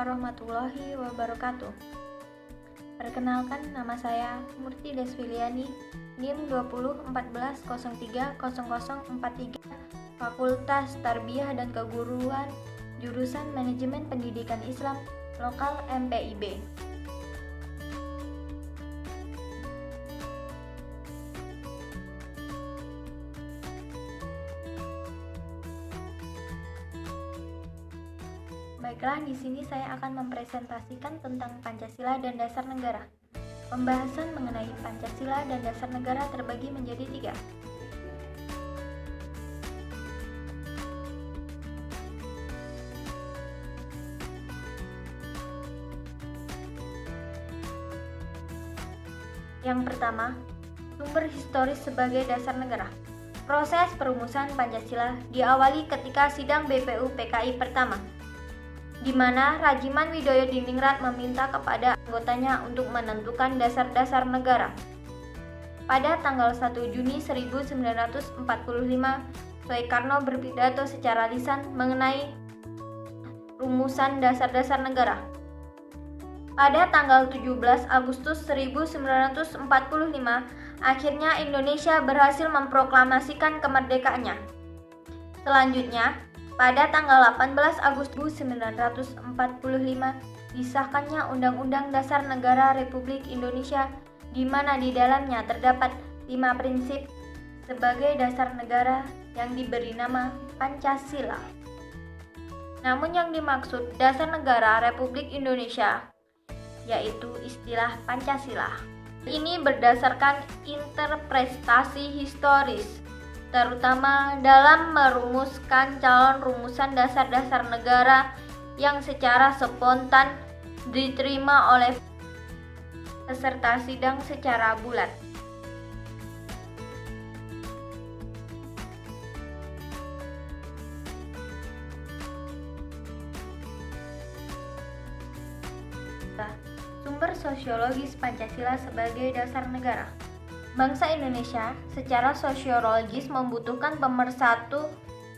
warahmatullahi wabarakatuh. Perkenalkan, nama saya Murti Deswiliani, NIM 2014030043, Fakultas Tarbiyah dan Keguruan, jurusan Manajemen Pendidikan Islam, Lokal MPIB. Baiklah, di sini saya akan mempresentasikan tentang Pancasila dan Dasar Negara. Pembahasan mengenai Pancasila dan Dasar Negara terbagi menjadi 3. Yang pertama, sumber historis sebagai dasar negara. Proses perumusan Pancasila diawali ketika sidang BPU PKI pertama, di mana Rajiman Widoyo Diningrat meminta kepada anggotanya untuk menentukan dasar-dasar negara. Pada tanggal 1 Juni 1945, Soekarno berpidato secara lisan mengenai rumusan dasar-dasar negara. Pada tanggal 17 Agustus 1945, akhirnya Indonesia berhasil memproklamasikan kemerdekaannya. Selanjutnya, pada tanggal 18 Agustus 1945 disahkannya Undang-Undang Dasar Negara Republik Indonesia, di mana di dalamnya terdapat 5 prinsip sebagai dasar negara yang diberi nama Pancasila. Namun yang dimaksud dasar negara Republik Indonesia yaitu istilah Pancasila. Ini berdasarkan interpretasi historis, terutama dalam merumuskan calon rumusan dasar-dasar negara yang secara spontan diterima oleh peserta sidang secara bulat. Sumber sosiologis Pancasila sebagai dasar negara. Bangsa Indonesia secara sosiologis membutuhkan pemersatu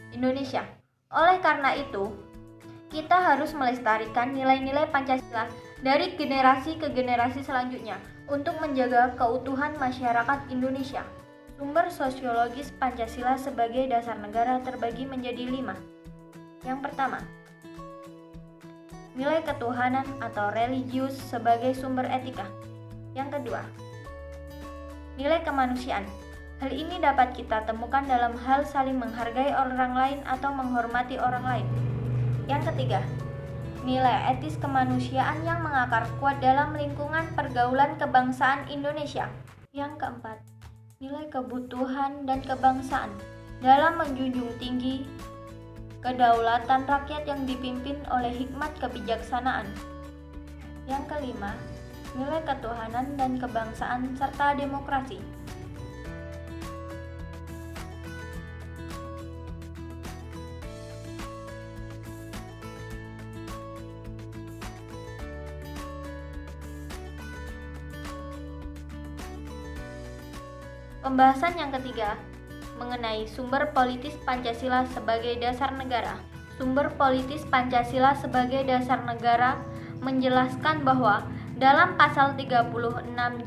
Indonesia. Oleh karena itu, kita harus melestarikan nilai-nilai Pancasila dari generasi ke generasi selanjutnya untuk menjaga keutuhan masyarakat Indonesia. Sumber sosiologis Pancasila sebagai dasar negara terbagi menjadi 5. Yang pertama, nilai ketuhanan atau religius sebagai sumber etika. Yang kedua, nilai kemanusiaan. Hal ini dapat kita temukan dalam hal saling menghargai orang lain atau menghormati orang lain. Yang ketiga, nilai etis kemanusiaan yang mengakar kuat dalam lingkungan pergaulan kebangsaan Indonesia. Yang keempat, nilai kebutuhan dan kebangsaan dalam menjunjung tinggi kedaulatan rakyat yang dipimpin oleh hikmat kebijaksanaan. Yang kelima, nilai ketuhanan dan kebangsaan serta demokrasi. Pembahasan yang ketiga mengenai sumber politis Pancasila sebagai dasar negara. Sumber politis Pancasila sebagai dasar negara menjelaskan bahwa dalam pasal 36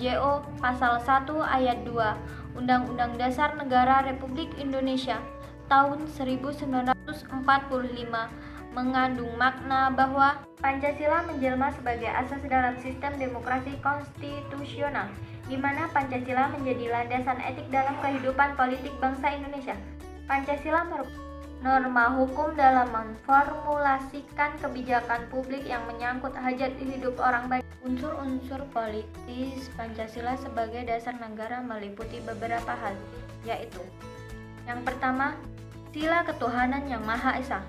JO pasal 1 ayat 2 Undang-Undang Dasar Negara Republik Indonesia tahun 1945 mengandung makna bahwa Pancasila menjelma sebagai asas dalam sistem demokrasi konstitusional, di mana Pancasila menjadi landasan etik dalam kehidupan politik bangsa Indonesia. Pancasila merupakan norma hukum dalam memformulasikan kebijakan publik yang menyangkut hajat hidup orang banyak. Unsur-unsur politis Pancasila sebagai dasar negara meliputi beberapa hal, yaitu: yang pertama, sila ketuhanan yang Maha Esa,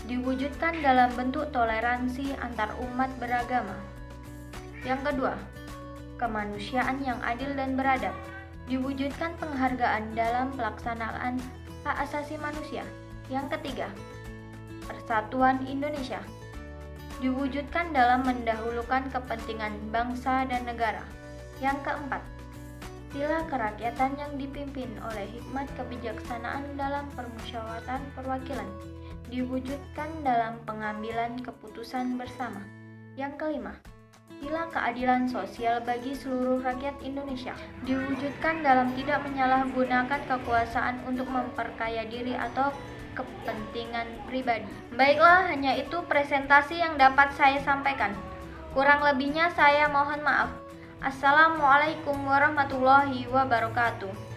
diwujudkan dalam bentuk toleransi antar umat beragama. Yang kedua, kemanusiaan yang adil dan beradab, diwujudkan penghargaan dalam pelaksanaan hak asasi manusia. Yang ketiga, persatuan Indonesia, diwujudkan dalam mendahulukan kepentingan bangsa dan negara. Yang keempat, sila kerakyatan yang dipimpin oleh hikmat kebijaksanaan dalam permusyawaratan perwakilan, diwujudkan dalam pengambilan keputusan bersama. Yang kelima, sila keadilan sosial bagi seluruh rakyat Indonesia, diwujudkan dalam tidak menyalahgunakan kekuasaan untuk memperkaya diri atau kepentingan pribadi. Baiklah, hanya itu presentasi yang dapat saya sampaikan. Kurang lebihnya saya mohon maaf. Assalamualaikum warahmatullahi wabarakatuh.